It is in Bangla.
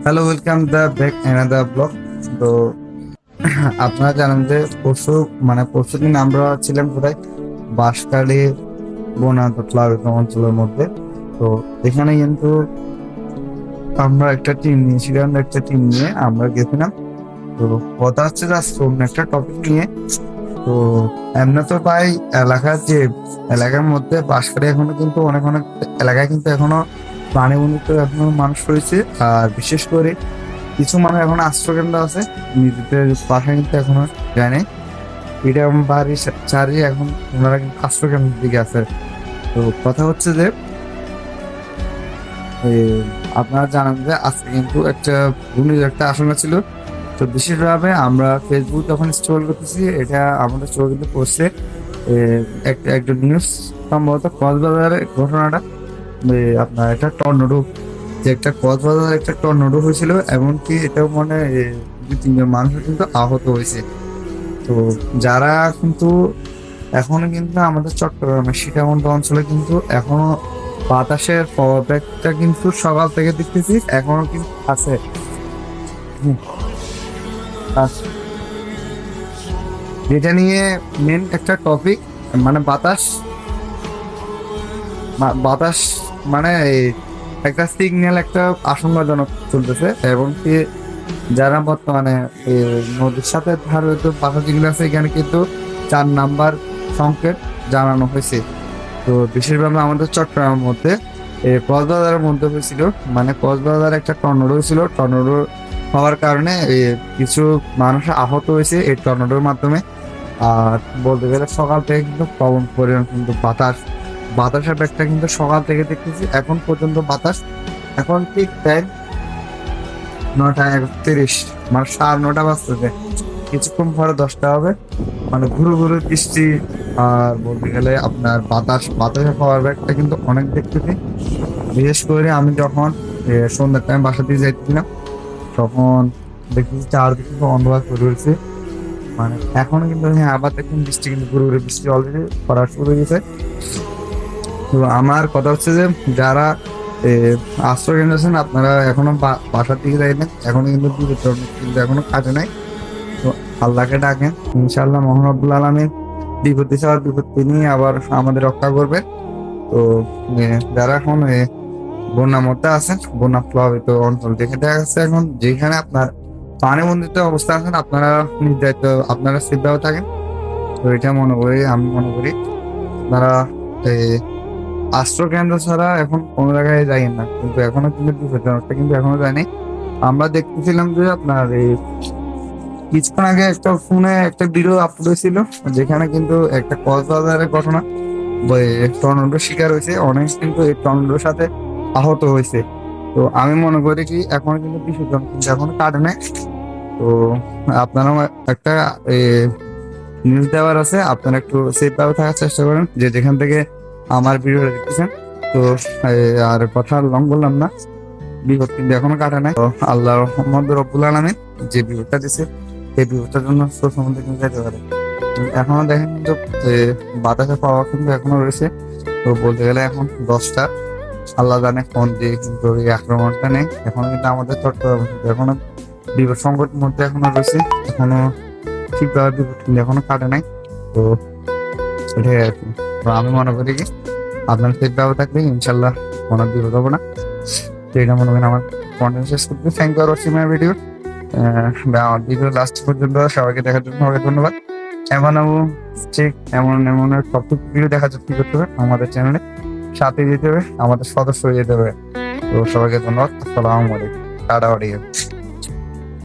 Hello, welcome the back another blog. তো আপনারা জানেন যে পরশু দিন আমরা ছিলাম কোথায়, বাঁশখালী বনান্ত প্লাবিত অঞ্চলের মধ্যে। তো এখানে কিন্তু আমরা একটা টিম নিয়েছিলাম, একটা টিম নিয়ে আমরা গেছিলাম। তো কথা হচ্ছে যে আজকে অন্য একটা টপিক নিয়ে। তো এমনি তো ভাই এলাকার মধ্যে বাঁশখালী এখনো কিন্তু অনেক অনেক এলাকায় কিন্তু এখনো প্রাণীবন্ধিত এখনো মানুষ রয়েছে। আর বিশেষ করে কিছু মানুষ এখন আশ্রয়কেন্দ্র আছে, নিজেদের বাসা কিন্তু এখনো যায় নাই। এটা আমার বাড়ির চারি এখন ওনারা কিন্তু আশ্রয়কেন্দ্রের দিকে আছে। তো কথা হচ্ছে যে আপনারা জানেন যে আজকে কিন্তু একটা ঘূর্ণিঝড় একটা আশঙ্কা ছিল। তো বিশেষভাবে আমরা ফেসবুক যখন স্ক্রল করতেছি, এটা আমাদের চোখে কিন্তু পড়ছে একটা নিউজ, সম্ভবত কক্সবাজারের ঘটনাটা। আপনার একটা টর্নেডো, যে একটা কক্সবাজার একটা টর্নেডো হয়েছিল, এমনকি এটাও মনে হয় 2-3 জন মানুষ কিন্তু আহত হয়েছে। তো যারা কিন্তু এখনো কিন্তু আমাদের চট্টগ্রামের সীতাকুণ্ড অঞ্চলে কিন্তু এখনো বাতাসের প্রভাবটা কিন্তু সকাল থেকে দেখতেছি এখনো কিন্তু আছে। হুম, আছে। যেটা নিয়ে মেন একটা টপিক, মানে বাতাস মানে একটা সিগন্যাল একটা আশঙ্কাজনক চলতেছে। এবং কি যারা বর্তমানে এই নদীর সাথে ধারিত বাসা যেগুলো আছে, এখানে কিন্তু 4 নাম্বার সংকেত জানানো হয়েছে। তো বিশেষভাবে আমাদের চট্টগ্রামের মধ্যে কক্সবাজারের মধ্যে হয়েছিল, মানে কক্সবাজার একটা টর্নেডো হয়েছিল। টর্নেডো হওয়ার কারণে কিছু মানুষ আহত হয়েছে এই টর্নেডোর মাধ্যমে। আর বলতে গেলে সকাল থেকে কিন্তু প্রবল পরিমাণ কিন্তু বাতাসের ব্যাগটা কিন্তু সকাল থেকে দেখতেছি এখন পর্যন্ত বাতাস। এখন ঠিক টাইম 9:31, মানে 9:30 বাজতেছে। কিছুক্ষণ পরে 10টা হবে, মানে ঘুরু ঘুরু বৃষ্টি। আর বলতে গেলে আপনার বাতাসের পাওয়ার ব্যাগটা কিন্তু অনেক দেখতেছি। বিশেষ করে আমি যখন সন্ধ্যার টাইম বাসা দিয়ে যাইতেছিলাম, তখন দেখতেছি চারদিকে কিন্তু অন্ধকার করে রয়েছে। মানে এখনো কিন্তু হ্যাঁ, আবার দেখুন বৃষ্টি কিন্তু ঘুরে ঘুরে বৃষ্টি অলরেডি পড়া শুরু হয়ে গেছে। তো আমার কথা হচ্ছে যে যারা আশ্রয় কেন্দ্র আছেন, আপনারা এখনো বাসার দিকে যাইলেন, এখনো কিন্তু কিন্তু এখনো কাজে নাই। তো আল্লাহকে ডাকেন, ইনশাআল্লাহ মহান রব্বুল আলামিন বিপত্তি ছাড়া বিপত্তি নিয়ে আবার আমাদের রক্ষা করবে। তো যারা এখন বন্যার মধ্যে আছেন, বন্যা প্লাবিত অঞ্চল দেখে দেখা যাচ্ছে এখন যেখানে আপনার পানিবন্ধিত অবস্থা আছেন, আপনারা নিজ দায়িত্ব আপনারা সেফভাবে থাকেন। তো এটা আমি মনে করি আপনারা আশ্রয় কেন্দ্র ছাড়া এখন কোনো জায়গায় যাই না, কিন্তু এখনো কিন্তু বিপজ্জনকটা কিন্তু এখনো যায়নি। আমরা দেখতেছিলাম যে আপনার কিছুক্ষণ আগে একটা ফোনে একটা ভিডিও আপলোড হয়েছিল, যেখানে কিন্তু একটা কক্সবাজারের ঘটনা, টর্নেডোর শিকার হয়েছে অনেক, কিন্তু এই টর্নেডোর সাথে আহত হয়েছে। তো আমি মনে করি কি এখন কিন্তু বিসর্জন কিন্তু এখনো কাটে নাই। তো আপনারা একটা নিউজ দেওয়ার আছে, আপনারা একটু সেফ ভাবে থাকার চেষ্টা করেন যে যেখান থেকে আমার ভিডিওটা দেখতেছেন। তো আর কথা লং বললাম না, বিপদ কিন্তু এখনো কাটে নাই। তো আল্লাহ রহমত রব্বুল আলামিন যে বিপদটা দিছে, এই বিপদটার জন্য সমুদ্রে কিন্তু যেতে পারে। এখনো দেখেন কিন্তু বাতাসের পাওয়া কিন্তু এখনো রয়েছে। তো বলতে গেলে এখন 10টা, আল্লাহ জানে কোন দিয়ে কিন্তু এই আক্রমণটা নেই। এখন কিন্তু আমাদের চট্টগ্রাম এখনো বিপদ সংকটের মধ্যে এখনো রয়েছে, এখনো ঠিকভাবে বিপদ কিন্তু এখনো কাটে নাই। তো এটাই আর কি। তো আমি মনে করি কি আপনার ঠিকভাবে থাকবে, ইনশাল্লাহ কোনো বিপদ হবে না। তো এটা মনে করেন আমার কন্টেন্ট শেষ করতে। Thank you for watching my video. আমার ভিডিও লাস্ট পর্যন্ত সবাইকে দেখার জন্য সবাইকে ধন্যবাদ। ঠিক এমন এমন টপিক ভিডিও দেখার জন্য কি করতে হবে, আমাদের চ্যানেলে সাথে যেতে হবে, আমাদের সদস্য হয়ে যেতে হবে। তো সবাইকে ধন্যবাদ। আসসালামু আলাইকুম। টাটা।